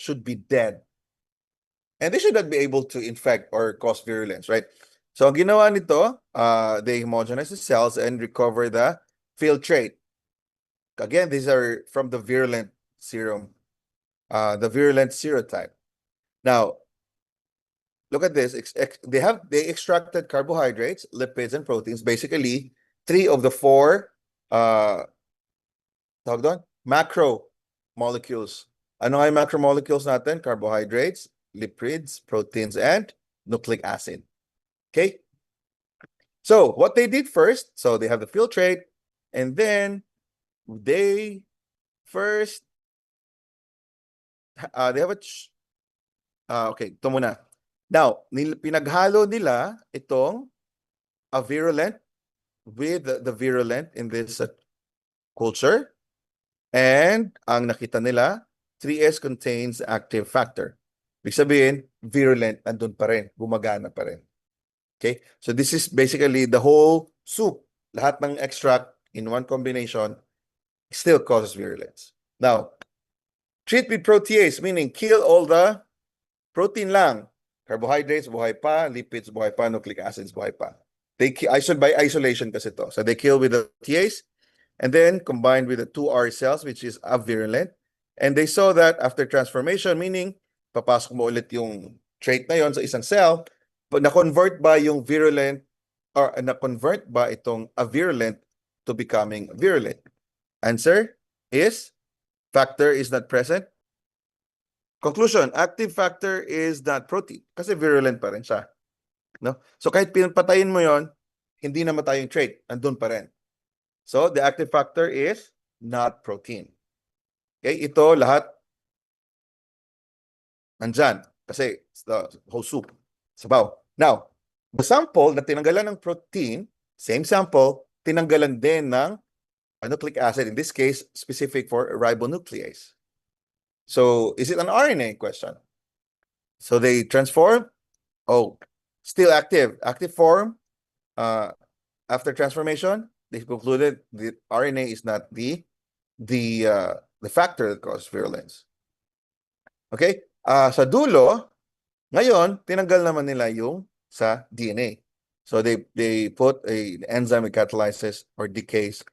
should be dead. And they should not be able to infect or cause virulence, right? So ang ginawa nito, they homogenize the cells and recover the filtrate. Again, these are from the virulent serum, the virulent serotype. Now, look at this. They extracted carbohydrates, lipids, and proteins. Basically, 3 of the 4 tawag doon, macro molecules. Ano nga yung macromolecules natin? Carbohydrates, lipids, proteins, and nucleic acid. Okay? So, what they did first, so they have the filtrate, and then they first, they have okay, ito muna. Now, pinaghalo nila itong a virulent with the virulent in this culture. And ang nakita nila, 3S contains active factor. Ibig sabihin, virulent, andun pa rin, gumagana pa rin. Okay? So this is basically the whole soup. Lahat ng extract in one combination still causes virulence. Now, treat with protease, meaning kill all the protein lang. Carbohydrates, buhay pa. Lipids, buhay pa. Nucleic acids, buhay pa. They by isolation kasi to. So they kill with the protease, and then combined with the 2R cells, which is virulent. And they saw that after transformation, meaning papasok mo ulit yung trait na yon sa isang cell, na-convert ba yung virulent or na-convert ba itong virulent to becoming virulent? Answer is factor is not present. Conclusion, active factor is not protein kasi virulent pa rin siya. No? So kahit pinapatayin mo yon, hindi namatay yung trait, andun pa rin. So, the active factor is not protein. Okay, ito lahat nandyan kasi the whole soup, sabaw. Now, the sample na tinanggalan ng protein, same sample, tinanggalan din ng nucleic acid, in this case, specific for ribonuclease. So, is it an RNA question? So, they transform, still active form, after transformation, they concluded the RNA is not the factor that causes virulence. Okay? Sa dulo, ngayon, tinanggal naman nila yung sa DNA. So they put an enzyme that catalyzes or decays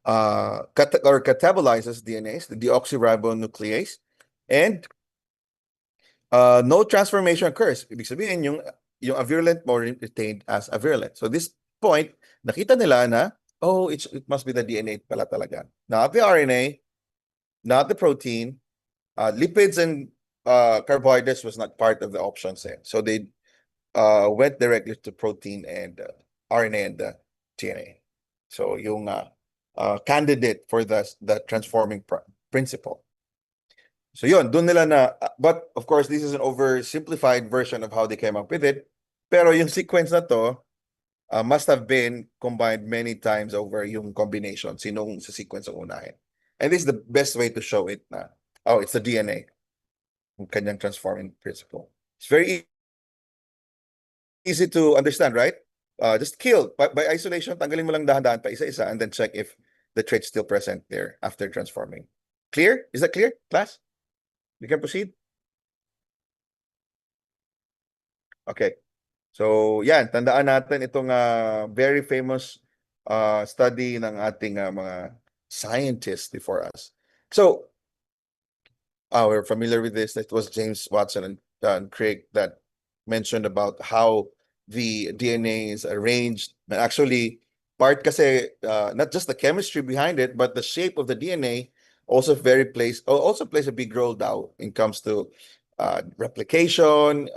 or catabolizes DNAs, the deoxyribonuclease, and no transformation occurs. Ibig sabihin, yung virulent more retained as a virulent. So this point, nakita nila na, it must be the DNA pala talaga. Not the RNA, not the protein. Lipids and carbohydrates was not part of the option set. So they went directly to protein and RNA and the DNA. So yung candidate for the transforming principle. So yun, dun nila na, but of course, this is an oversimplified version of how they came up with it. Pero yung sequence na to, must have been combined many times over yung combination, sinong sa sequence ang unahin. And this is the best way to show it na, it's the DNA, yung kanyang transforming principle. It's very easy to understand, right? Just kill, by isolation, tanggalin mo lang dahan-dahan pa isa-isa and then check if the trait's still present there after transforming. Clear? Is that clear, class? We can proceed? Okay. So, yan, tandaan natin itong very famous study ng ating mga scientists before us. So, we're familiar with this. It was James Watson and Craig that mentioned about how the DNA is arranged. And actually, part kasi, not just the chemistry behind it, but the shape of the DNA also plays a big role now when it comes to replication,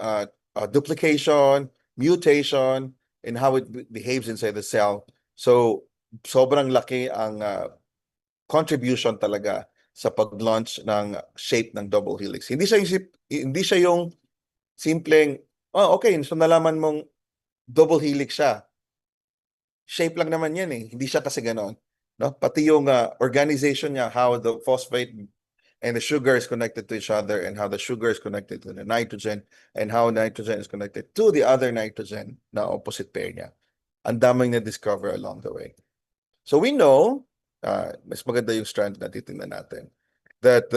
duplication, mutation, and how it behaves inside the cell. So, sobrang laki ang contribution talaga sa pag-launch ng shape ng double helix. Hindi siya yung simpleng, okay, so nalaman mong double helix siya. Shape lang naman yan eh. Hindi siya kasi ganon. No? Pati yung organization niya, how the phosphate and the sugar is connected to each other, and how the sugar is connected to the nitrogen, and how nitrogen is connected to the other nitrogen na opposite pair niya. Ang daming na-discover along the way. So we know, mas maganda yung strand na titingnan natin, that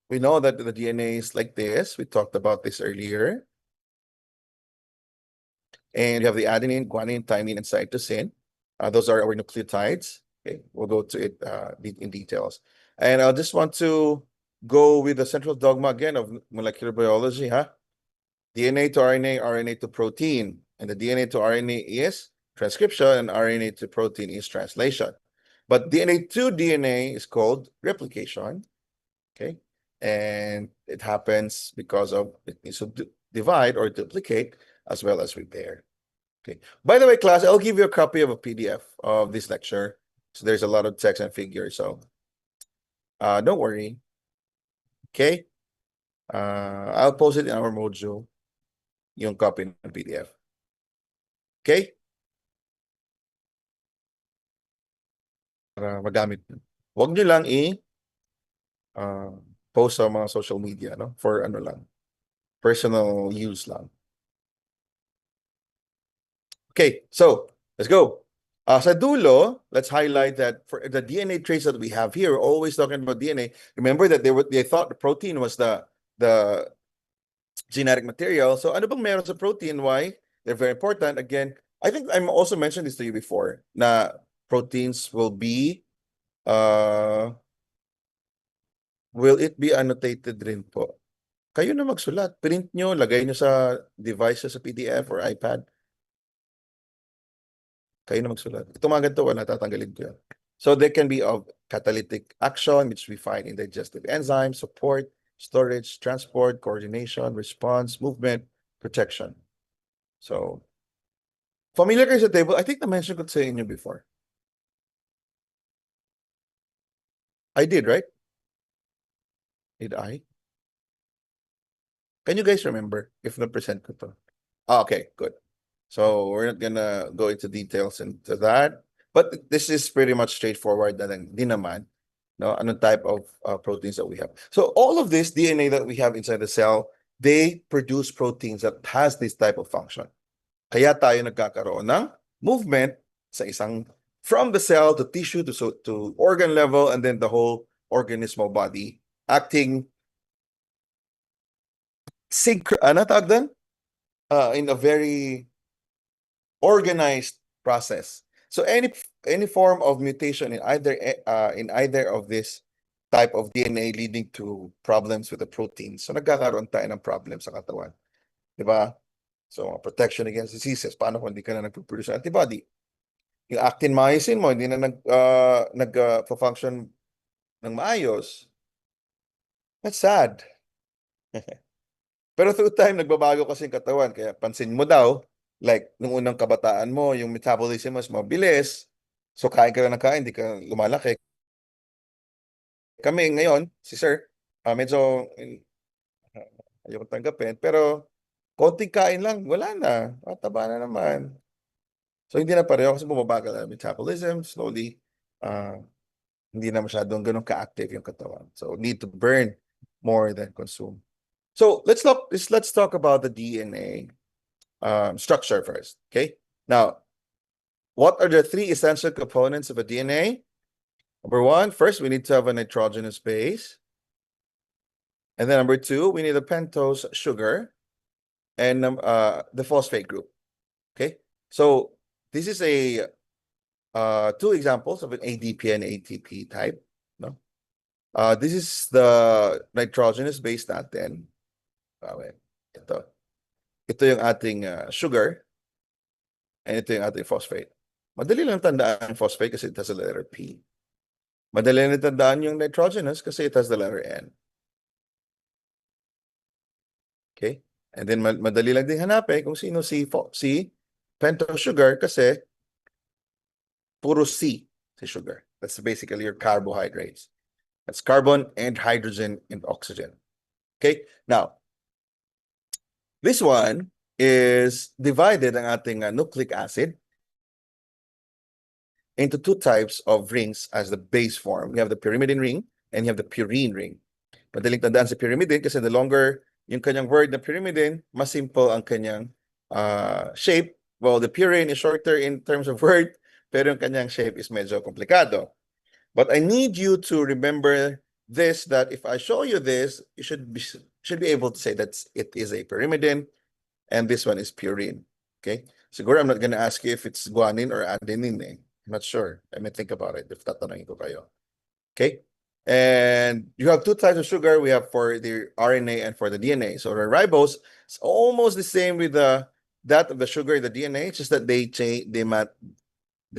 we know that the DNA is like this. We talked about this earlier. And you have the adenine, guanine, thymine, and cytosine. Those are our nucleotides. Okay, we'll go to it in details. And I just want to go with the central dogma again of molecular biology, huh? DNA to RNA, RNA to protein. And the DNA to RNA is transcription, and RNA to protein is translation. But DNA to DNA is called replication. Okay. And it happens because of it needs to divide or duplicate as well as repair. Okay. By the way, class, I'll give you a copy of a PDF of this lecture. So there's a lot of text and figures. So don't worry. Okay. I'll post it in our module, yung copy ng PDF. Okay? Para magamit. Huwag nyo lang post sa mga social media, no? For ano lang. Personal use lang. Okay, so let's go. Sa dulo, let's highlight that for the DNA trace that we have here, we're always talking about DNA. Remember that they thought the protein was the genetic material. So ano bang meron sa protein? Why? They're very important. Again, I think I'm also mentioned this to you before, na proteins will it be annotated rin po? Kayo na magsulat. Print nyo, lagay nyo sa device sa PDF or iPad. Kayo na magsulat. Ito mga ganito, wala tatanggalin ko yan. So they can be of catalytic action, which we find in digestive enzymes, support, storage, transport, coordination, response, movement, protection. So, familiar kayo sa table? I think na-mention ko sa inyo before. I did, right? Did I? Can you guys remember if na-present ko to? Okay, good. So we're not gonna go into details into that. But this is pretty much straightforward na lang din naman, no? Anong type of proteins that we have. So all of this DNA that we have inside the cell, they produce proteins that has this type of function. Kaya tayo nagkakaroon ng movement sa isang from the cell to tissue to organ level and then the whole organismal body acting in a very organized process. So any form of mutation in either of this type of DNA leading to problems with the protein. So nagkakaroon tayo ng problem sa katawan. Diba? So protection against diseases. Paano kung hindi ka na nagpo-produce ng antibody? Yung actin myosin mo, hindi na nag-function ng maayos. That's sad. Pero through time, nagbabago kasi yung katawan. Kaya pansin mo daw, like, nung unang kabataan mo, yung metabolism mas mabilis. So, kain ka lang ng kain, hindi ka lumalaki. Kami ngayon, si Sir, medyo, ayoko tanggapin, pero konting kain lang, wala na. Mataba na naman. So, hindi na pareho kasi bumabagal ang metabolism, slowly. Hindi na masyadong ganun ka-active yung katawan. So, need to burn more than consume. So, let's talk about the DNA structure first, okay? Now, what are the three essential components of a DNA? Number one, first, we need to have a nitrogenous base. And then number two, we need a pentose sugar and the phosphate group, okay? So this is two examples of an ADP and ATP type, no? This is the nitrogenous base natin. Ito yung ating sugar and ito yung ating phosphate. Madali lang tandaan ang phosphate kasi it has the letter P. Madali lang tandaan yung nitrogenous kasi it has the letter N. Okay? And then madali lang din hanapin kung sino si pentose sugar kasi puro C si sugar. That's basically your carbohydrates. That's carbon and hydrogen and oxygen. Okay? Now, this one is divided ang ating nucleic acid into two types of rings as the base form. You have the pyrimidine ring and you have the purine ring. Madaling tandaan sa pyrimidine kasi the longer yung kanyang word na pyrimidine, mas simple ang kanyang shape. Well, the purine is shorter in terms of word, pero yung kanyang shape is medyo komplikado. But I need you to remember this that if I show you this, you should be able to say that it is a pyrimidine, and this one is purine. Okay? Siguro I'm not gonna ask you if it's guanine or adenine. Eh. I'm not sure. Let me think about it if tatanungin ko kayo. Okay? And you have two types of sugar. We have for the RNA and for the DNA. So the ribose is almost the same with that of the sugar in the DNA. It's just that they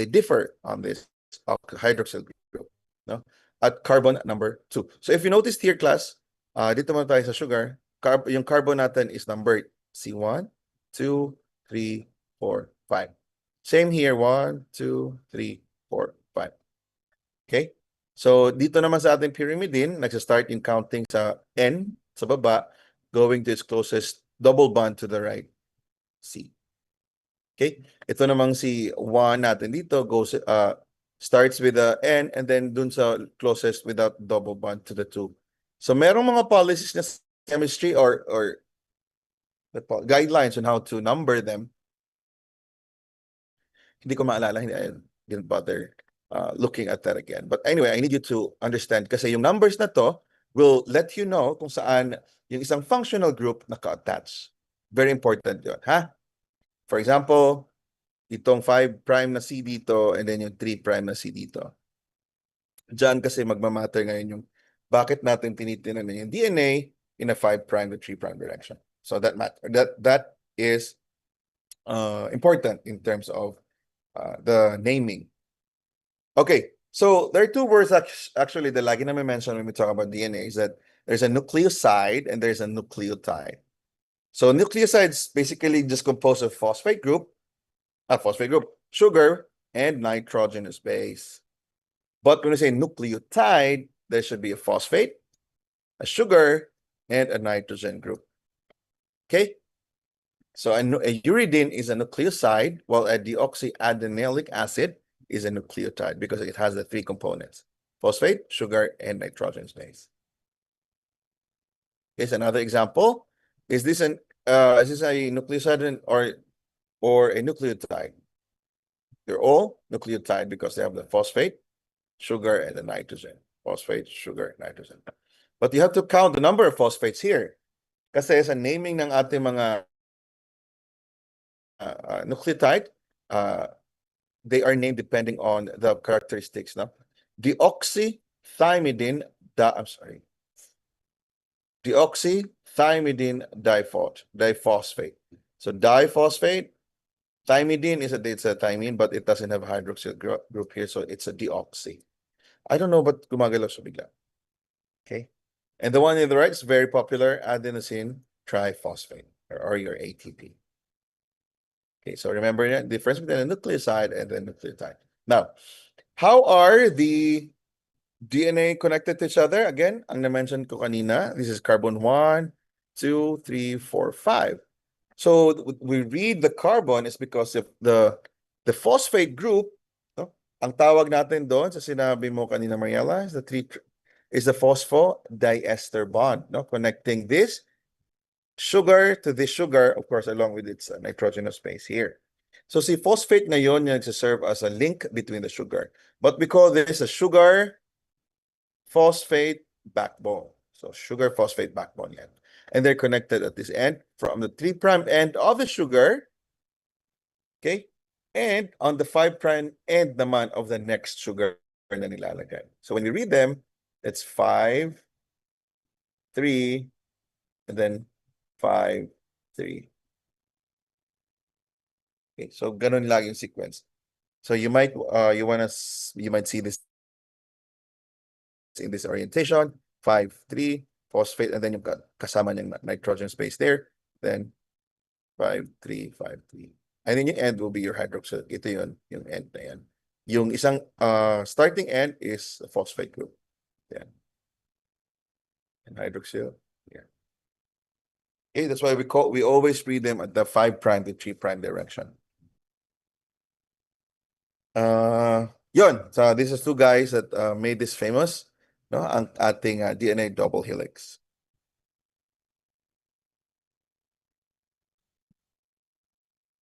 differ on this hydroxyl group. No? At carbon number 2. So if you noticed here, class, dito mo tayo sa sugar, yung carbon natin is numbered C1, 2, 3, 4, 5. Same here, 1, 2, 3, 4, 5. Okay? So dito naman sa ating pyrimidine, nagsa-start in counting sa N sa baba, going to its closest double bond to the right, C. Okay? Ito namang si 1 natin dito goes starts with the N and then dun sa closest without double bond to the 2. So merong mga policies na chemistry or guidelines on how to number them. Hindi ko maalala, I didn't bother looking at that again. But anyway, I need you to understand kasi yung numbers na to will let you know kung saan yung isang functional group naka-attach. Very important yun, ha? For example, itong 5' na C dito and then yung 3' na C dito. Diyan kasi magmamatter ngayon yung bakit natin tinitingnan yung DNA in a 5' to 3' direction. So that is important in terms of the naming. Okay, so there are two words actually that lagi namin mention when we talk about DNA is that there's a nucleoside and there's a nucleotide. So nucleosides basically just composed of phosphate group, sugar, and nitrogenous base. But when we say nucleotide, there should be a phosphate, a sugar, and a nitrogen group. Okay? So a uridine is a nucleoside, while a deoxyadenilic acid is a nucleotide because it has the three components: phosphate, sugar, and nitrogenous base. Here's another example. Is this a nucleoside or a nucleotide? They're all nucleotide because they have the phosphate, sugar, and the nitrogen. Phosphate, sugar, nitrogen. But you have to count the number of phosphates here. Kasi sa naming ng ating mga nucleotide, they are named depending on the characteristics. No? Deoxythymidine diphosphate. So diphosphate, thymidine it's a thymine, but it doesn't have a hydroxyl group here, so it's a deoxy. I don't know, but gumagalaw siya bigla. Okay. And the one on the right is very popular, adenosine triphosphate, or your ATP. Okay, so remember the difference between a nucleoside and a nucleotide. Now, how are the DNA connected to each other? Again, ang na-mention ko kanina, this is carbon 1, 2, 3, 4, 5. So we read the carbon is because of the phosphate group. No? Ang tawag natin doon sa sinabi mo kanina, Mariela, is the phosphodiester bond, no? Connecting this sugar to this sugar, of course, along with its nitrogenous base here. So si phosphate ngayon yung serve as a link between the sugar. But we call this a sugar phosphate backbone. So sugar phosphate backbone yan. And they're connected at this end from the 3' end of the sugar. Okay? And on the 5' end naman of the next sugar na nilalagay. So when you read them, it's 5, 3, and then 5, 3. Okay, so ganun lang yung sequence. So you might see this in this orientation, 5, 3, phosphate, and then yung kasama niyang nitrogen space there, then 5, 3, 5, 3. And then yung end will be your hydroxyl. Ito yun, yung end na yan. Yung isang starting end is a phosphate group. Yan. And hydroxyl. Yeah. Okay, that's why we always read them at the 5' to 3' direction. Yun. So this is two guys that made this famous, no? Ang ating DNA double helix.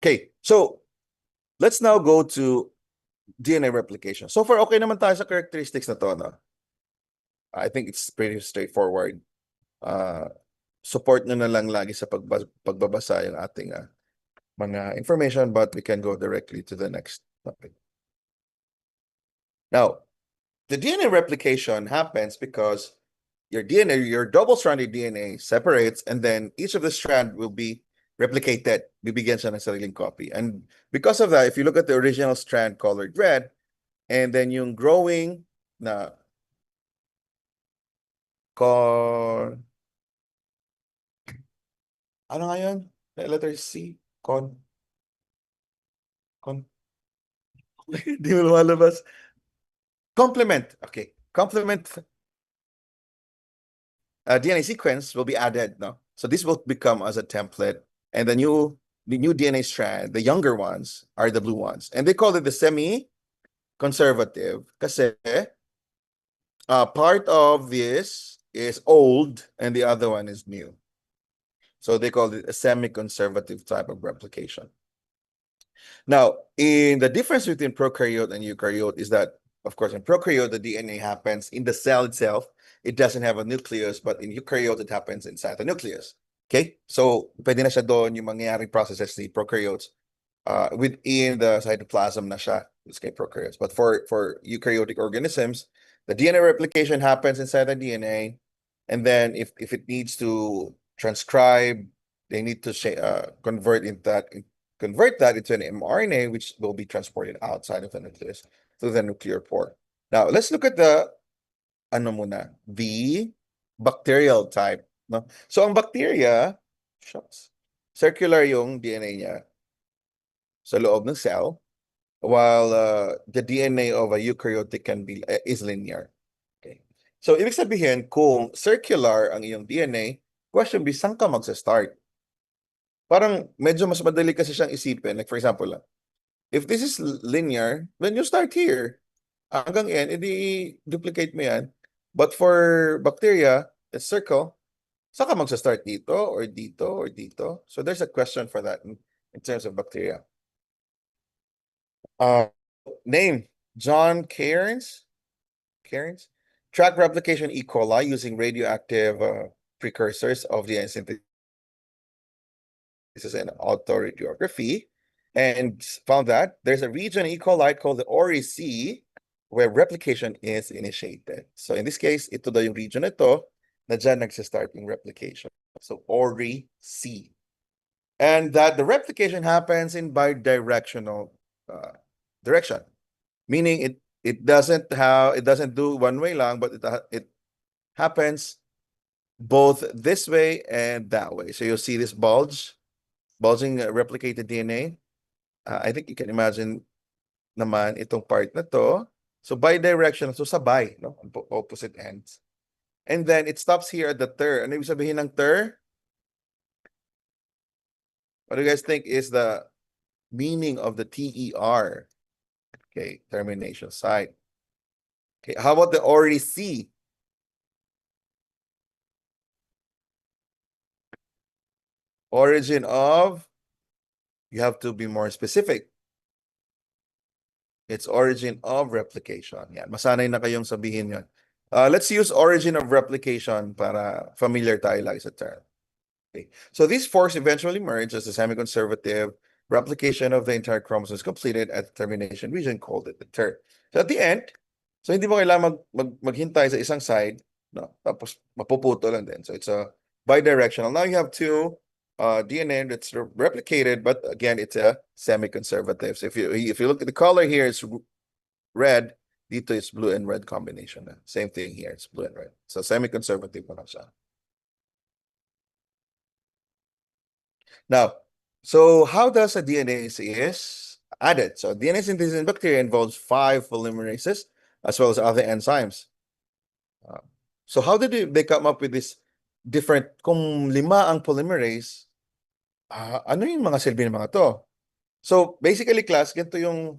Okay, so let's now go to DNA replication. So far, okay naman tayo sa characteristics na to, no? I think it's pretty straightforward. Support nyo na lang lagi sa pagbabasa yung ating mga information, but we can go directly to the next topic. Now, the DNA replication happens because your DNA, your double-stranded DNA separates, and then each of the strand will be replicated. Bibigyan siya ng sariling copy. And because of that, if you look at the original strand colored red, and then yung growing na ano nga yun? Letter C? Di mo lumalabas. Complement. Okay. Complement DNA sequence will be added, no? So this will become as a template, and the new DNA strand, the younger ones, are the blue ones. And they call it the semi-conservative kasi part of this is old and the other one is new. So they call it a semi-conservative type of replication. Now, in the difference between prokaryote and eukaryote is that, of course, in prokaryote, the DNA happens in the cell itself. It doesn't have a nucleus, but in eukaryote, it happens inside the nucleus. Okay? So, pwede na siya doon yung mangyayaring processes ni prokaryotes within the cytoplasm na siya, it's kay prokaryotes. But for eukaryotic organisms, the DNA replication happens inside the DNA, and then if it needs to transcribe, they need to convert that into an mRNA, which will be transported outside of the nucleus through the nuclear pore. Now, let's look at the bacterial type. No? So, ang bacteria, circular yung DNA niya sa loob ng cell, while the DNA of a eukaryotic is linear. Okay. So, ibig sabihin, kung circular ang iyong DNA, question be, saan ka magsa-start? Parang medyo mas madali kasi siyang isipin. Like for example, if this is linear, then you start here. Hanggang n, edi duplicate mo yan. But for bacteria, it's circle. Saan ka magsa-start dito or dito or dito? So there's a question for that in terms of bacteria. Name, John Cairns. Track replication E. coli using radioactive precursors of the synthesis and autoradiography, and found that there's a region in E. coli called the ORI C where replication is initiated. So in this case, ito daw yung region ito na dyan nagsistart yung replication. So ORI C. And that the replication happens in bidirectional direction, meaning it doesn't do one way lang, but it happens both this way and that way. So you'll see this bulging replicated DNA. I think you can imagine naman itong part na to. So bidirectional, so sabay, no? Opposite ends. And then it stops here at the ter. Ano ibig sabihin ng ter? What do you guys think is the meaning of the TER? Okay, termination site. Okay, how about the ORI C? Origin of, you have to be more specific. It's origin of replication. Yan, masanay na kayong sabihin yun. Let's use origin of replication para familiar tayo lagi sa term. Okay. So these forks eventually merge as the semi-conservative replication of the entire chromosome is completed at the termination region called it the ter. So at the end, so hindi mo kailangan maghintay sa isang side, no? Tapos mapuputo lang din. So it's a bidirectional. Now you have two DNA that's replicated, but again, it's a semi-conservative. So if you look at the color here, it's red. Dito is blue and red combination. Same thing here, it's blue and red. So semi-conservative pa lang siya. Now, so how does a DNA is added? So DNA synthesis in bacteria involves 5 polymerases as well as other enzymes. So how did they come up with this different, kung 5 ang polymerase, ano yung mga silbi ng mga to? So basically class, ganito yung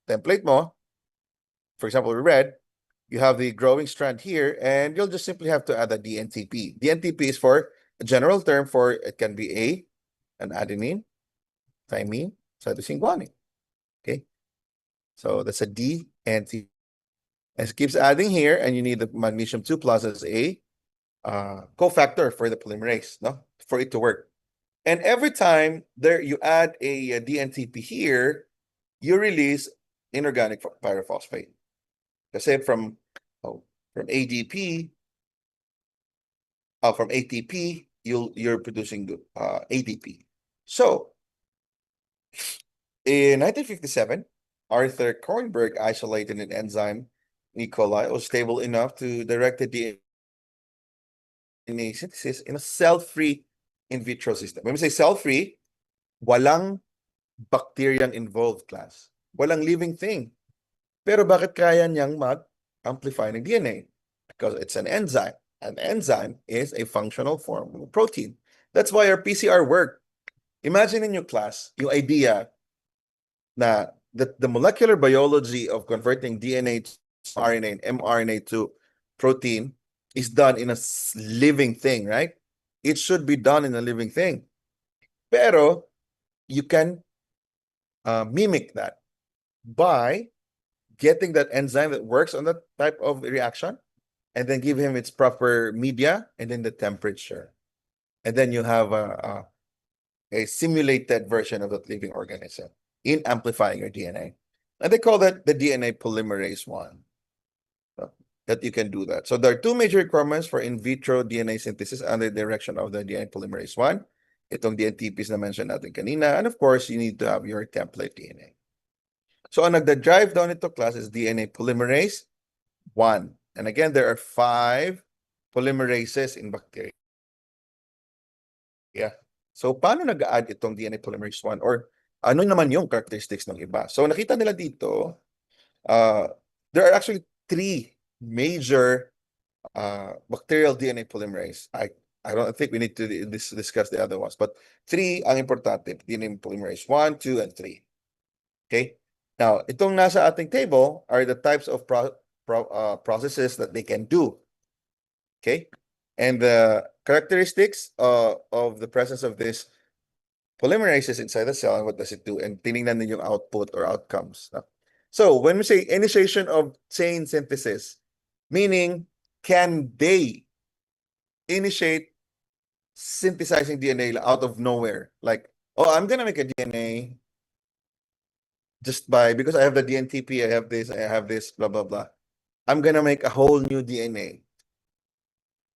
template mo. For example, red, you have the growing strand here, and you'll just simply have to add a DNTP. DNTP is for a general term for, it can be an adenine, thymine, cytosine, guanine. Okay, so that's a DNTP. And it keeps adding here, and you need the magnesium 2 plus as a cofactor for the polymerase, no, for it to work. And every time there you add a DNTP here, you release inorganic pyrophosphate. Kasi from ADP, from ATP, you're producing ADP. So in 1957, Arthur Kornberg isolated an enzyme, E. coli, was stable enough to direct the DNA synthesis in a cell-free in vitro system. When we say cell-free, walang bacteriang involved, class. Walang living thing. Pero bakit kaya niyang mag-amplify ng DNA? Because it's an enzyme. An enzyme is a functional form of protein. That's why our PCR work. Imagine in your class, yung idea na the molecular biology of converting DNA to RNA and mRNA to protein is done in a living thing, right? It should be done in a living thing. Pero you can mimic that by getting that enzyme that works on that type of reaction and then give him its proper media and then the temperature. And then you have a simulated version of that living organism in amplifying your DNA. And they call that the DNA polymerase 1. That you can do that. So there are two major requirements for in vitro DNA synthesis under the direction of the DNA polymerase 1. Itong DNTPs na mentioned natin kanina. And of course, you need to have your template DNA. So ang nagda-drive down ito, class, is DNA polymerase 1. And again, there are 5 polymerases in bacteria. Yeah. So paano nag-add itong DNA polymerase 1? Or ano naman yung characteristics ng iba? So nakita nila dito, there are actually 3 major bacterial DNA polymerase. I don't think we need to discuss the other ones, but 3 ang importante. DNA polymerase 1, 2, and 3. Okay? Now, itong nasa ating table are the types of processes that they can do. Okay? And the characteristics of the presence of this polymerases inside the cell and what does it do? And tinignan din yung output or outcomes. So, when we say initiation of chain synthesis, meaning can they initiate synthesizing DNA out of nowhere? Like, oh, I'm gonna make a DNA just because I have the DNTP, I have this, blah, blah, blah. I'm gonna make a whole new DNA.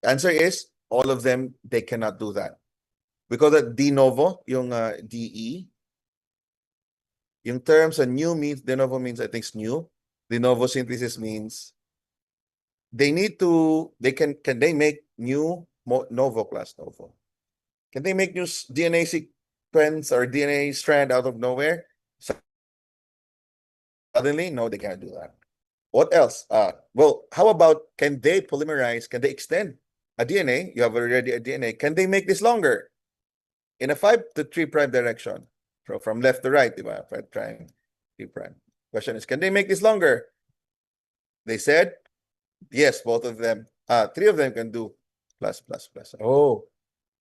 Answer is, all of them, they cannot do that. Because that de novo, yung DE, yung term sa new means, de novo means I think it's new. De novo synthesis means can they make new novo class novo? Can they make new DNA sequence or DNA strand out of nowhere? Suddenly, no, they can't do that. What else? Well, how about can they polymerize? Can they extend a DNA? You have already a DNA. Can they make this longer? In a 5 to 3 prime direction, from left to right, 5 prime, 3 prime. Question is, can they make this longer? They said, yes, both of them. 3 of them can do plus. Oh,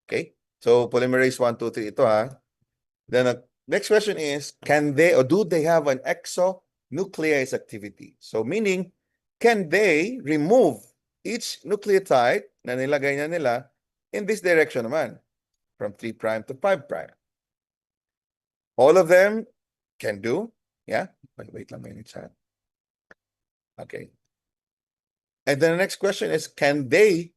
okay. So polymerase 1, 2, 3 ito ha. Then the next question is, can they or do they have an exonuclease activity? So meaning, can they remove each nucleotide na nilagay na nila in this direction naman? From 3 prime to 5 prime. All of them can do. Yeah. Wait lang, may chat. Okay. And then the next question is, can they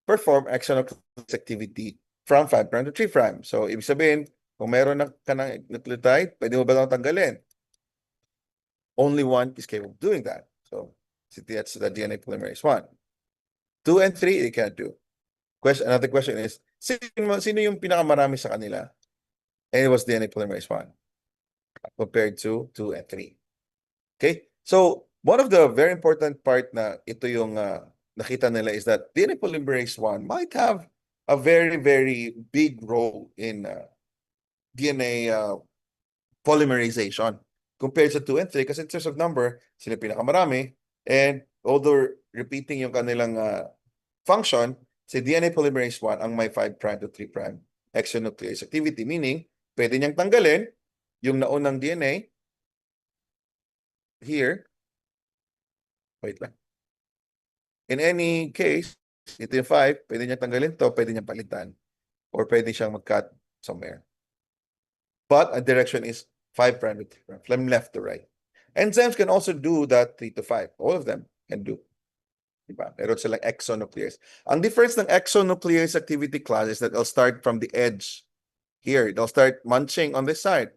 perform exonuclease activity from 5 prime to 3 prime? So, ibig sabihin, kung meron ka ng nucleotide, pwede mo ba lang tanggalin? Only one is capable of doing that. So, that's the DNA polymerase 1. 2 and 3, they can't do. Another question is, sino yung pinakamarami sa kanila? And it was DNA polymerase 1 compared to 2 and 3. Okay? So, one of the very important part na ito yung nakita nila is that DNA polymerase 1 might have a very, very big role in DNA polymerization compared sa 2 and 3 kasi in terms of number, sila pinakamarami. And although repeating yung kanilang function, si DNA polymerase 1 ang may 5 prime to 3 prime exonuclease activity, meaning pwede niyang tanggalin yung naunang DNA here. Wait lang. in any case, ito yung 5, pwede niya tanggalin to, pwede niya palitan. Or pwede siyang mag-cut somewhere. But a direction is 5' to 3', from left to right. Enzymes can also do that 3 to 5. All of them can do. Diba? Meron silang exonuclease. Ang difference ng exonuclease activity class is that it'll start from the edge. Here, they'll start munching on this side.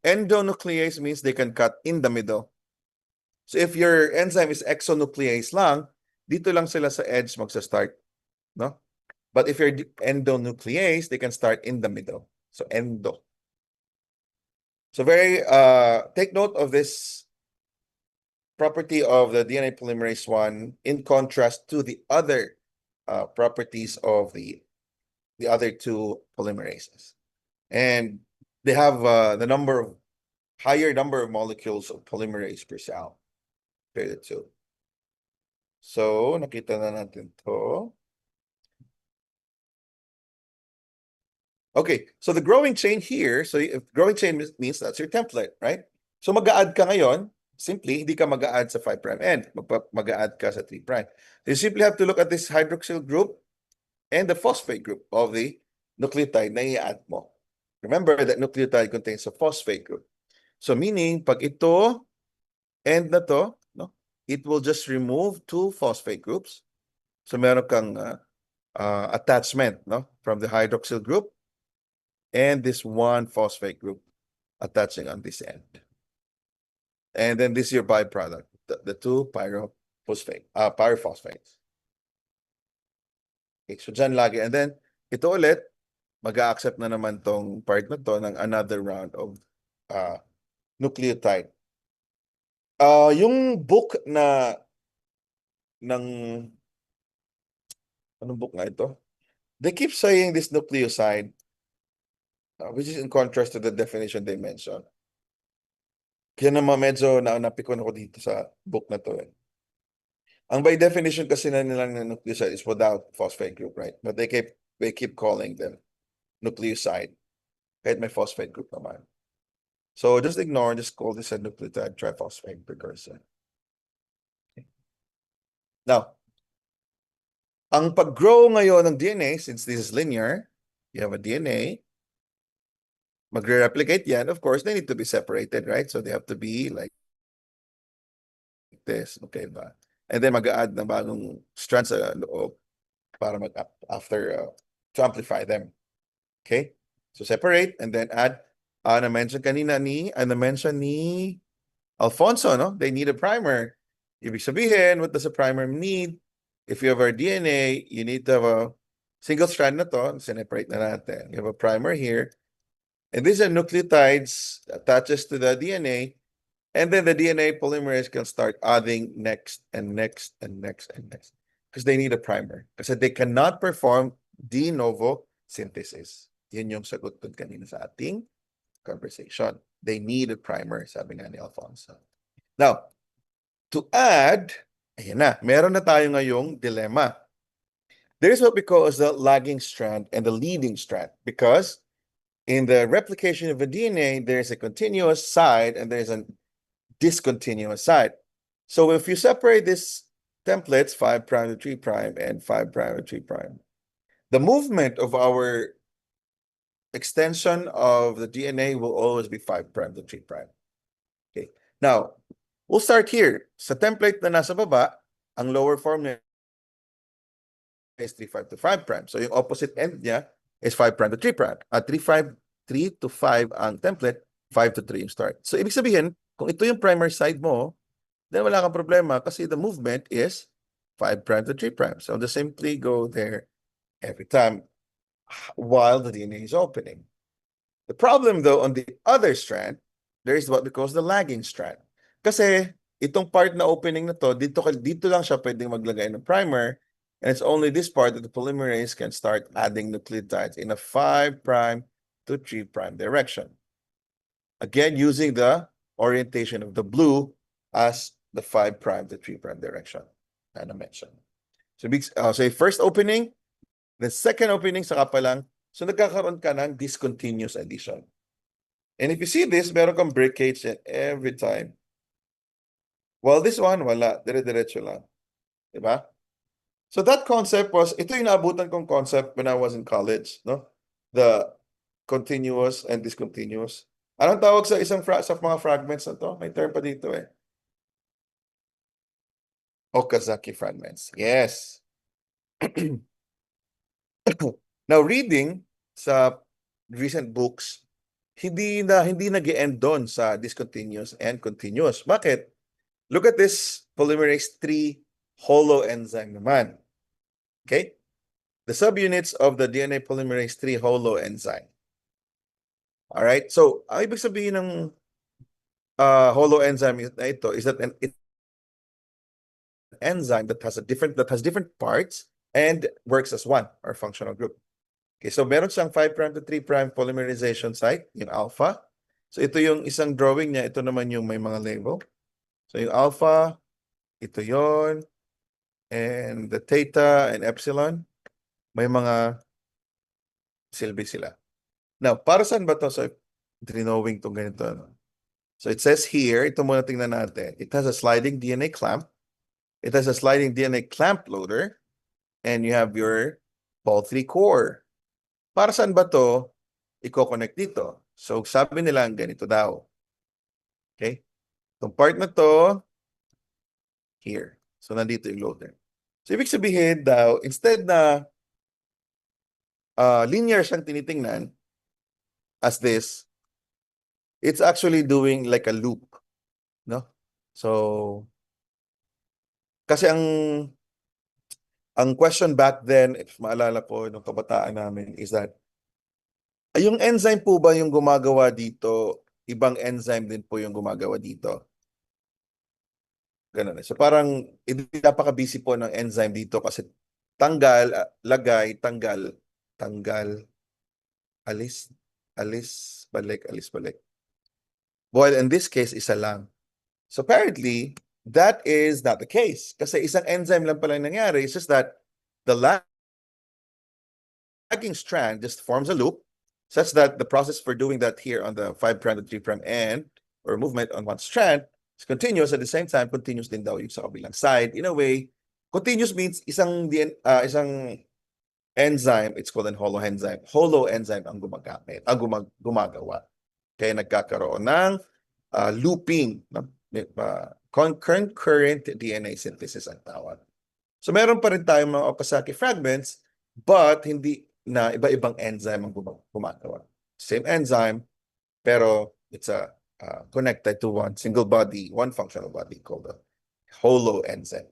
Endonuclease means they can cut in the middle. So if your enzyme is exonuclease lang, dito lang sila sa edge magsa-start. No? But if you're endonuclease, they can start in the middle. So endo. So take note of this property of the DNA polymerase 1 in contrast to the other properties of the other two polymerases. And they have the higher number of molecules of polymerase per cell compared to two. So, nakita na natin to. Okay, so the growing chain here, so if growing chain means that's your template, right? So mag-a-add ka ngayon, simply, hindi ka mag-a-add sa 5' end, mag-a-add ka sa 3'. You simply have to look at this hydroxyl group and the phosphate group of the nucleotide na i-add mo. Remember that nucleotide contains a phosphate group. So meaning, pag ito, end na to, no, it will just remove 2 phosphate groups. So meron kang attachment, no, from the hydroxyl group and this 1 phosphate group attaching on this end. And then this is your byproduct, the 2 pyrophosphates. Okay, so dyan lagi. And then, ito ulit, mag-a-accept na naman tong part na to ng another round of nucleotide. Yung book na anong book nga ito? They keep saying this nucleoside, which is in contrast to the definition they mentioned. Kaya naman medyo napikon ako dito sa book na to. Ang by definition kasi na nilang na nucleoside is without phosphate group, right? But they keep calling them nucleoside. Kahit may phosphate group naman. So just ignore, just call this a nucleotide triphosphate precursor. Okay. Now, ang pag-grow ngayon ng DNA, since this is linear, you have a DNA, magre-replicate yan, of course, they need to be separated, right? So they have to be like this, okay ba? And then mag-add ng bagong strands sa loob para to amplify them. Okay? So separate and then add. Na-mention kanina na-mention ni Alfonso, no? They need a primer. Ibig sabihin, what does a primer need? If you have our DNA, you need to have a single strand na to. Separate na natin. You have a primer here. And these are nucleotides attaches to the DNA. And then the DNA polymerase can start adding next and next and next and next. Because they need a primer. Kasi they cannot perform de novo synthesis. Yun yung sagot dun kanina sa ating conversation. They need a primer, sabi nga ni Alfonso. Now, to add, ayan na, meron na tayo ngayong dilemma. There is what we call as the lagging strand and the leading strand. Because in the replication of a DNA, there's a continuous side and there's a discontinuous side. So if you separate these templates, 5' to 3' and 5' to 3', the movement of our extension of the DNA will always be 5' to 3'. Okay. Now, we'll start here. Sa template na nasa baba, ang lower form niya is 3' to 5'. So yung opposite end niya is 5' to 3'. 3 to 5 ang template, 5 to 3 yung start. So ibig sabihin, kung ito yung primary side mo, then wala kang problema kasi the movement is 5' to 3'. So just simply go there every time while the DNA is opening. The problem though, on the other strand, there is what we call the lagging strand. Kasi itong part na opening na to, dito lang siya pwedeng maglagay ng primer, and it's only this part that the polymerase can start adding nucleotides in a 5' to 3' direction. Again, using the orientation of the blue as the 5' to 3' direction na na-mention. So first opening, the second opening, saka pa lang, so nagkakaroon ka ng discontinuous addition. And if you see this, meron kang breakage every time. Well, this one, wala. Dire-diretso lang. Diba? So that concept was, ito yung naabutan kong concept when I was in college, no? The continuous and discontinuous. Anong tawag sa sa mga fragments na to? May term pa dito eh. Okazaki fragments. Yes. Now reading sa recent books, hindi nag-e-end doon sa discontinuous and continuous. Bakit? Look at this polymerase 3 holoenzyme naman. Okay? The subunits of the DNA polymerase 3 holoenzyme. All right? So, ang ibig sabihin ng holoenzyme na ito is that it's an enzyme that has different parts and works as one or functional group. Okay, so meron siyang 5' to 3' polymerization site, yung alpha. So ito yung isang drawing niya, ito naman yung may mga label. So yung alpha, ito yon, and the theta and epsilon, may mga silbi sila. Now, para saan ba to? So, drawing itong ganito. No? So it says here, ito muna tingnan natin. It has a sliding DNA clamp. It has a sliding DNA clamp loader. And you have your Pol-3 core. Para saan ba to i-connect dito? So sabi nila ganito daw. Okay? Itong part na to, here. So nandito yung loader. So ibig sabihin daw, instead na linear siyang tinitingnan as this, it's actually doing like a loop. No? So, kasi ang question back then, if maalala ko nung kabataan namin, is that, yung enzyme po ba yung gumagawa dito, ibang enzyme din po yung gumagawa dito? Ganun. So parang napaka-busy po ng enzyme dito kasi tanggal, lagay, tanggal, tanggal, alis, alis, balik. Well, in this case, isa lang. So apparently, that is not the case. Kasi isang enzyme lang pala yung nangyari. It's just that the lagging strand just forms a loop such that the process for doing that here on the 5' to 3' end or movement on one strand is continuous. At the same time, continuous din daw yung sa kabilang side. In a way, continuous means isang enzyme, it's called an holoenzyme. Holoenzyme ang gumagamit, gumagawa. Kaya nagkakaroon ng looping, concurrent DNA synthesis ang tawag. So meron pa rin tayong mga Okazaki fragments, but hindi na iba-ibang enzyme ang gumagawa. Same enzyme, pero it's connected to one single body, one functional body called a holoenzyme.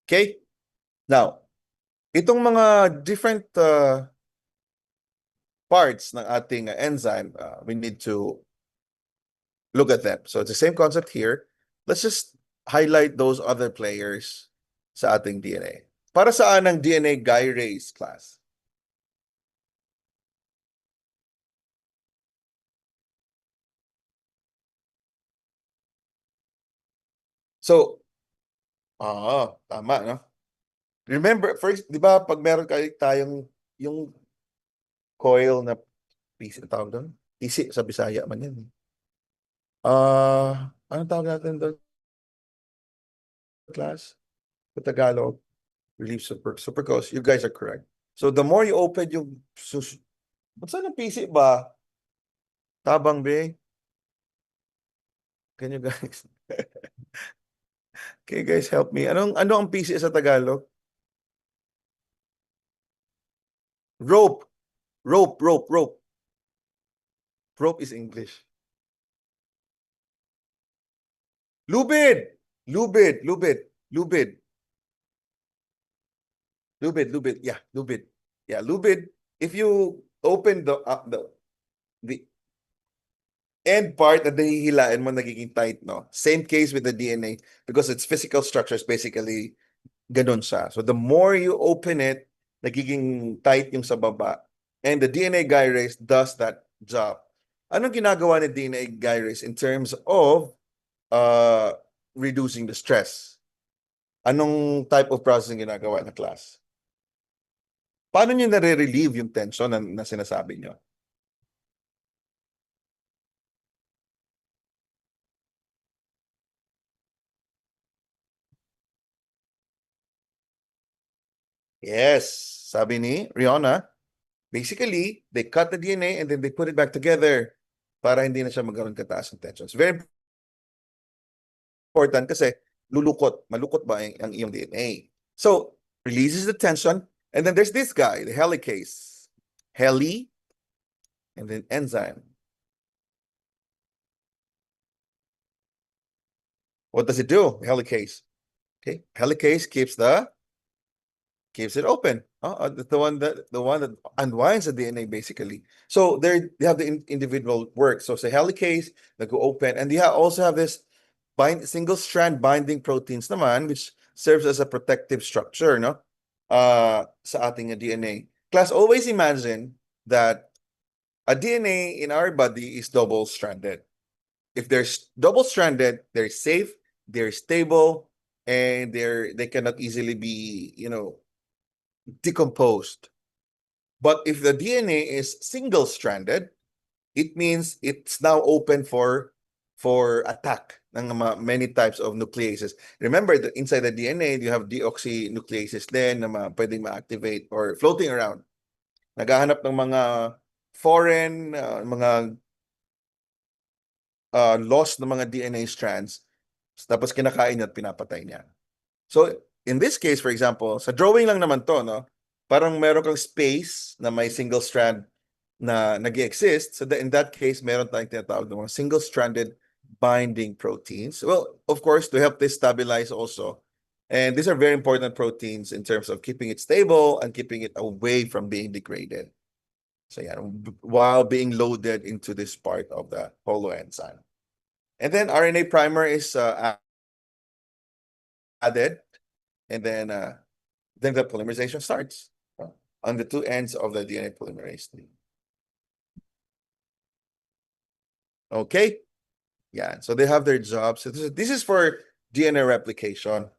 Okay? Now, itong mga different parts ng ating enzyme, we need to look at them. So it's the same concept here. Let's just highlight those other players sa ating DNA. Para saan ang DNA gyrase class? So, tama, no? Remember, first, di ba, pag meron tayong yung coil na PC, tawag doon? PC sa Bisaya man yan. Anong tawag natin doon? Class? Sa Tagalog? Relief supercos. You guys are correct. So, the more you open yung ba't saan ang PC ba? Tabang, be? Can you guys? Can you guys help me? Ano ang PC sa Tagalog? Rope. Rope. Rope is English. Lubid. Lubid. Yeah, lubid. Yeah, lubid. If you open the end part na nahihilain mo nagiging tight, no? Same case with the DNA because its physical structure is basically ganun siya. So the more you open it, nagiging tight yung sa baba. And the DNA gyrase does that job. Anong ginagawa ni DNA gyrase in terms of reducing the stress? Anong type of processing ginagawa na class? Paano nyo nare-relieve yung tension na sinasabi nyo? Yes, sabi ni Rihanna, basically, they cut the DNA and then they put it back together para hindi na siya magkaroon kataas ng tension. It's very important kasi malukot ba ang iyong DNA. So, releases the tension, and then there's this guy, the helicase. Heli, and then enzyme. What does it do? Helicase. Okay, helicase keeps it open. The one that unwinds the DNA basically. So they have the individual work. So say helicase that go open, and you also have this single strand binding proteins naman, which serves as a protective structure, no? Sa ating DNA. Class, always imagine that a DNA in our body is double-stranded. If they're double-stranded, they're safe, they're stable, and they cannot easily be, decomposed. But if the DNA is single-stranded, it means it's now open for attack ng many types of nucleases. Remember that inside the DNA, you have deoxynucleases din na pwedeng ma-activate or floating around. Naghahanap ng mga foreign, mga lost na mga DNA strands, tapos kinakain niya at pinapatay niya. So, in this case, for example, sa drawing lang naman to, no? Parang meron kang space na may single strand na nag-exist. So, in that case, meron tayong tinatawag ng mga single-stranded binding proteins. Well, of course, to help this stabilize also. And these are very important proteins in terms of keeping it stable and keeping it away from being degraded. So yeah, while being loaded into this part of the holoenzyme. And then RNA primer is added, and then the polymerization starts on the two ends of the DNA polymerase. Okay, yeah, so they have their jobs. So this is for DNA replication.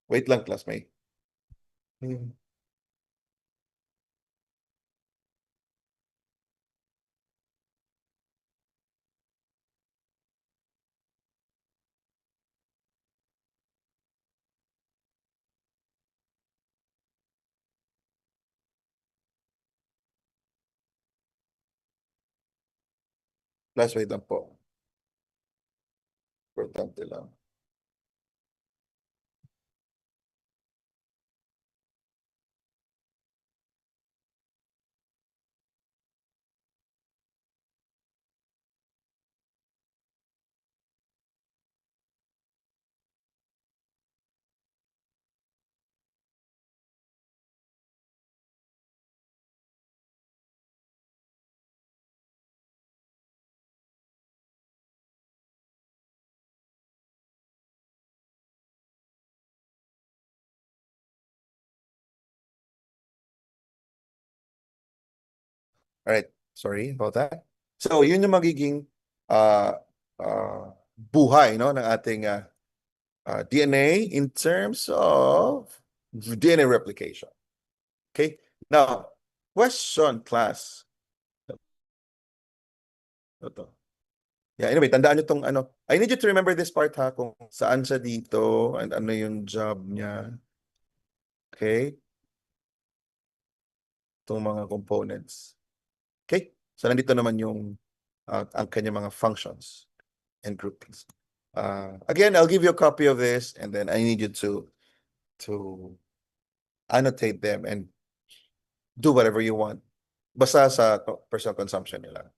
Wait lang, classmate. Classmate lang po. Importante lang. All right, sorry about that. So yun yung magiging uh, buhay, no, ng ating DNA in terms of DNA replication. Okay, now question, class. Ito. Yeah, anyway, tandaan nyo tong ano. I need you to remember this part ha, kung saan siya dito and ano yung job niya. Okay? Itong mga components. Okay? So nandito naman yung ang kanyang mga functions and groupings. Again, I'll give you a copy of this and then I need you to annotate them and do whatever you want. Basta sa personal consumption nila.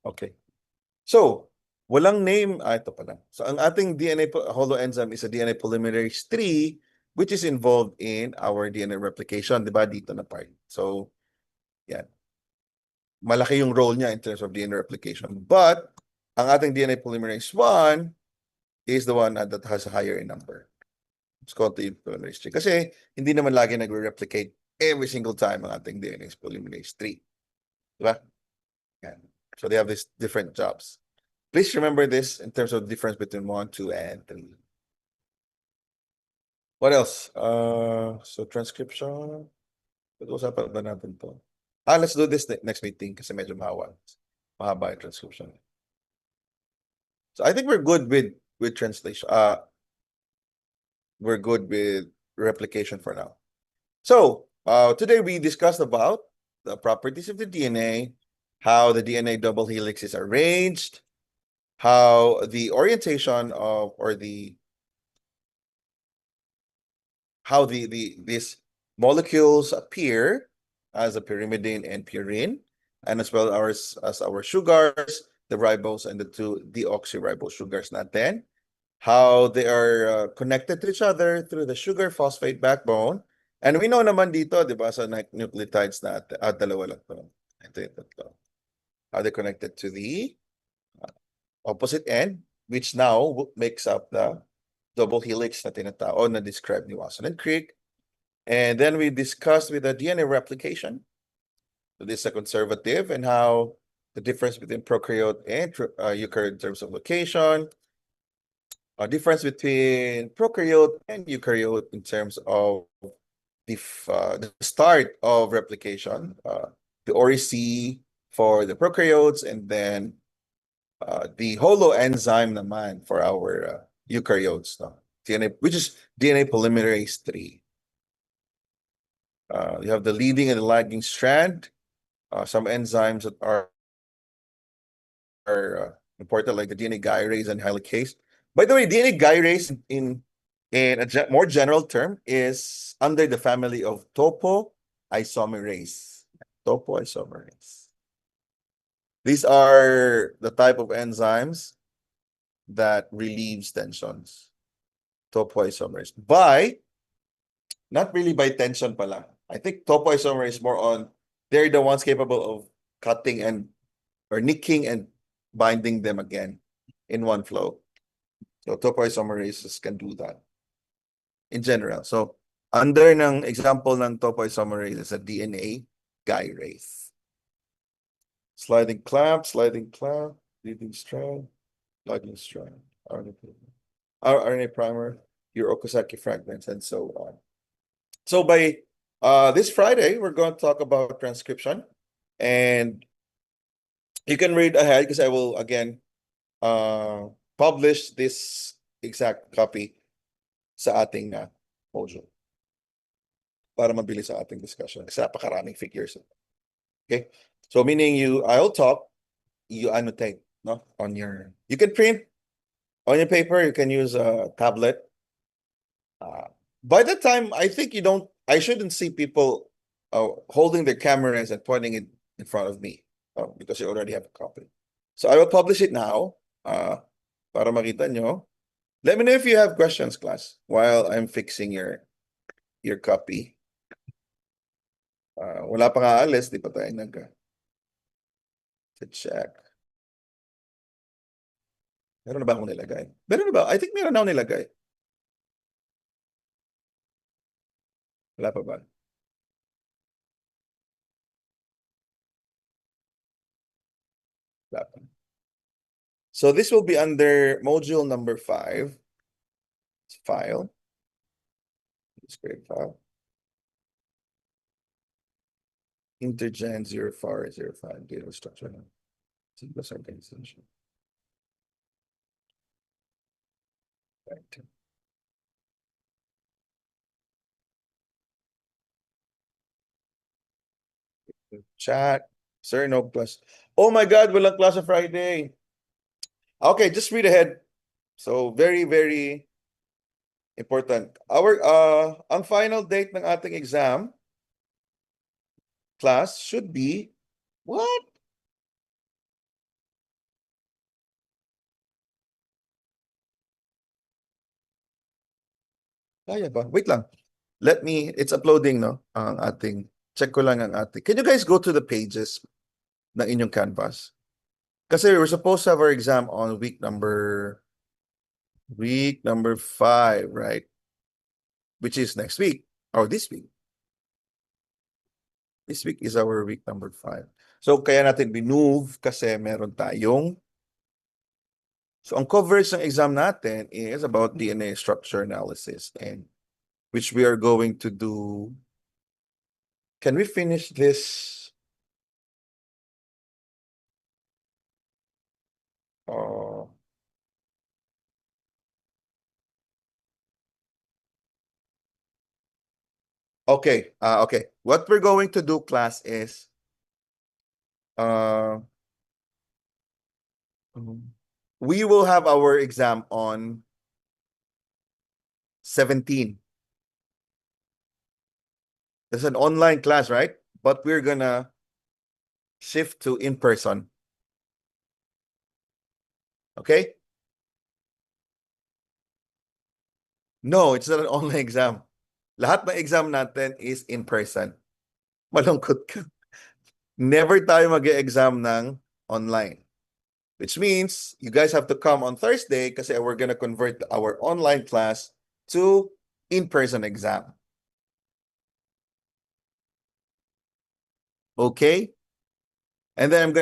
Okay. So, walang name. Ito pala. So, ang ating DNA holoenzyme is a DNA polymerase 3, which is involved in our DNA replication. Diba? Dito na part. So, yan. Malaki yung role niya in terms of DNA replication. But, ang ating DNA polymerase 1 is the one that has a higher in number. It's called the polymerase 3. Kasi, hindi naman lagi nagre-replicate every single time ang ating DNA polymerase 3. Diba? Yan. So, they have these different jobs. Please remember this in terms of difference between 1, 2, and 3. What else? So transcription. Pag-usapan ba natin to? Let's do this next meeting kasi medyo mahaba yung transcription. So I think we're good with with translation. We're good with replication for now. So, today we discussed about the properties of the DNA, how the DNA double helix is arranged, how the orientation of or the how these molecules appear as a pyrimidine and purine, and as well as our sugars, the ribose and the two deoxyribose sugars natin, how they are connected to each other through the sugar phosphate backbone. And we know naman dito, di ba, sa nucleotides natin, dalawa lang to. Ito yung tatlo. How they connected to the opposite end, which now makes up the double helix na tinatao na described ni Watson and Crick. And then we discussed with the DNA replication. So this is a conservative and how the difference between prokaryote and eukaryote in terms of location, a difference between prokaryote and eukaryote in terms of the start of replication, the ORC for the prokaryotes, and then the holoenzyme naman for our eukaryotes, no? DNA, which is DNA polymerase 3. You have the leading and the lagging strand, some enzymes that are important, like the DNA gyrase and helicase. By the way, DNA gyrase in a more general term is under the family of topoisomerase. Topoisomerase. These are the type of enzymes that relieves tensions. Topoisomerase. Not really by tension pala. I think topoisomerase is more on, they're the ones capable of cutting or nicking and binding them again in one flow. So topoisomerases can do that in general. So under ng example ng topoisomerase is a DNA gyrase. Sliding clamp, leading strand, lagging strand, RNA primer, your Okazaki fragments, and so on. So by this Friday, we're going to talk about transcription, and you can read ahead because I will again publish this exact copy sa ating module para mabilis sa ating discussion kasi napakaraming figures. Okay? So meaning I'll talk, you annotate, no? You can print on your paper, you can use a tablet. By the time, I think I shouldn't see people holding their cameras and pointing it in front of me because you already have a copy. So I will publish it now para makita nyo. Let me know if you have questions, class, while I'm fixing your copy. Wala pa nga alis, di pa tayo to check. Meron na ba akong nilagay? Meron na ba? I think meron na akong nilagay. Wala pa ba? Wala pa. So this will be under module number 5. It's file. It's great file. Intergen 0405 data structure. Sequence organization. Right. Chat. Sir, no class. Oh my God, walang class on Friday. Okay, just read ahead. So very, very important. Ang final date ng ating exam class should be what? Kaya ba? Wait lang. It's uploading, no? Ang ating, check ko lang ang ating. Can you guys go to the pages ng inyong Canvas? Kasi we're supposed to have our exam on week number 5, right? Which is next week or this week. This week is our week number 5. So kaya natin binove kasi meron tayong. So ang coverage ng exam natin is about DNA structure analysis, and which we are going to do. Can we finish this? Okay. Okay. What we're going to do, class, is uh, we will have our exam on 17. It's an online class, right? But we're gonna shift to in-person. Okay? No, it's not an online exam. Lahat ng exam natin is in-person. Malungkot ka. Never tayo mag-exam ng online. Which means you guys have to come on Thursday kasi we're gonna convert our online class to in-person exam. Okay? And then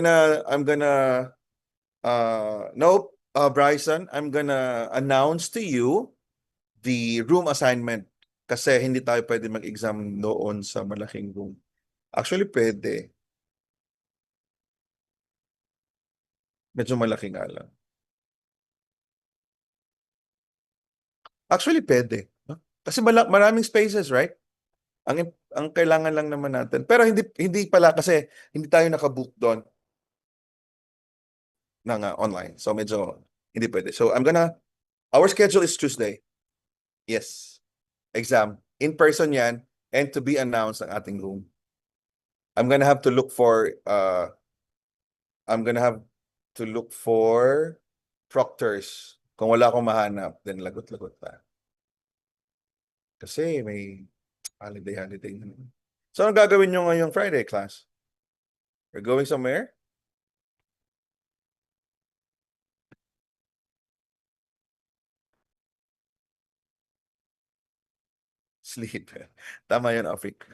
nope, Bryson, I'm gonna announce to you the room assignment kasi hindi tayo pwede mag-exam noon sa malaking room. Actually, pwede. Medyo malaki nga lang. Actually, pwede. No? Kasi maraming spaces, right? Ang kailangan lang naman natin. Pero hindi pala kasi hindi tayo nakabook doon ng online. So medyo hindi pwede. So our schedule is Tuesday. Yes. Exam. In person yan and to be announced ang ating room. I'm gonna have to look for I'm gonna have to look for proctors. Kung wala akong mahanap, then lagot-lagot pa. Kasi may holiday na naman. So, ang gagawin nyo ngayong Friday, class? We're going somewhere? Sleep. Tama yun, Afik.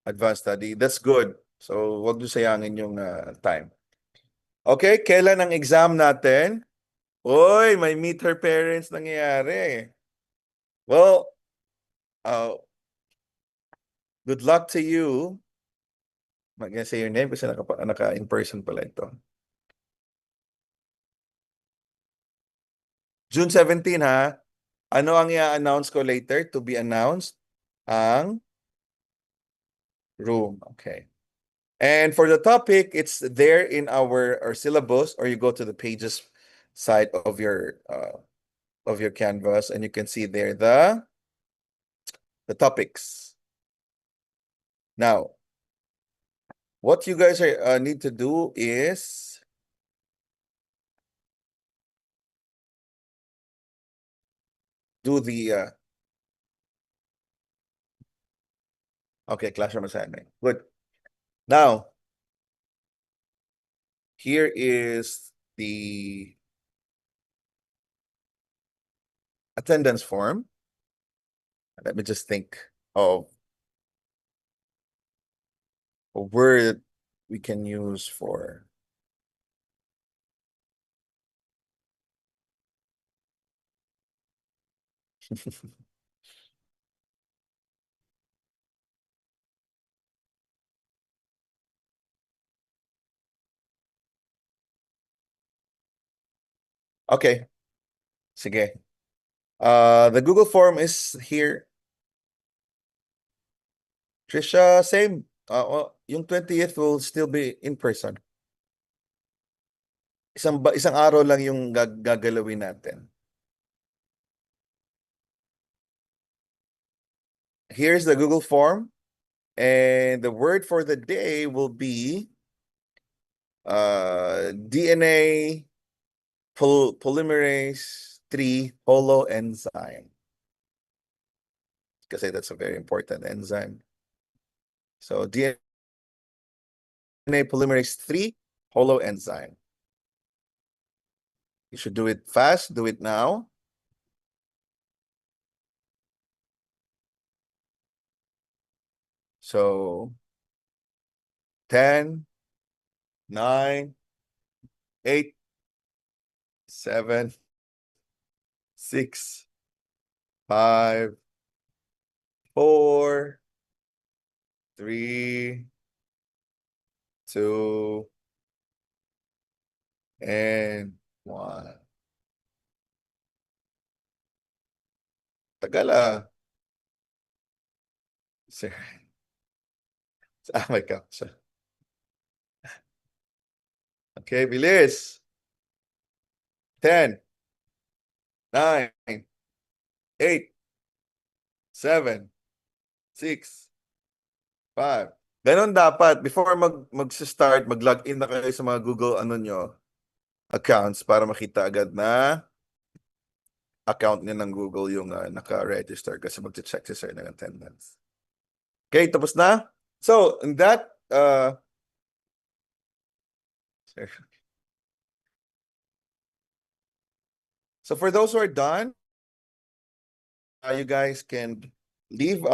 Advanced study. That's good. So, wag nyo sayangin yung time. Okay, kailan ang exam natin? Oy, may meet her parents nangyayari. Well, uh, good luck to you. Mag say your name kasi naka-in-person pala ito. June 17, ha? Ano ang i-announce ko later to be announced? Ang room. Okay. And for the topic, it's there in our syllabus, or you go to the pages side of your canvas, and you can see there the topics. Now, what you guys need to do is do the okay, classroom assignment. Good. Now, here is the attendance form. Let me just think of a word we can use for okay. Sige. The Google form is here. Trisha, same. Yung 20th will still be in person. Isang araw lang yung gagalawin natin. Here's the Google form. And the word for the day will be DNA polymerase 3 holoenzyme. Kasi that's a very important enzyme. So DNA polymerase 3 holoenzyme. You should do it fast. Do it now. So 10, 9, 8, 7, 6, 5, 4, 3, 2, and 1. Tagal ah. Sir. Ah, my gosh. Okay, bilis. 10, 9, 8, 7, 6, 5. Ganon dapat. Before mag-start, mag-login na kayo sa mga Google ano nyo, accounts para makita agad na account niyo ng Google yung naka-register kasi mag-check si sir ng attendance. Okay, tapos na? So, in that, sir. So for those who are done, you guys can leave.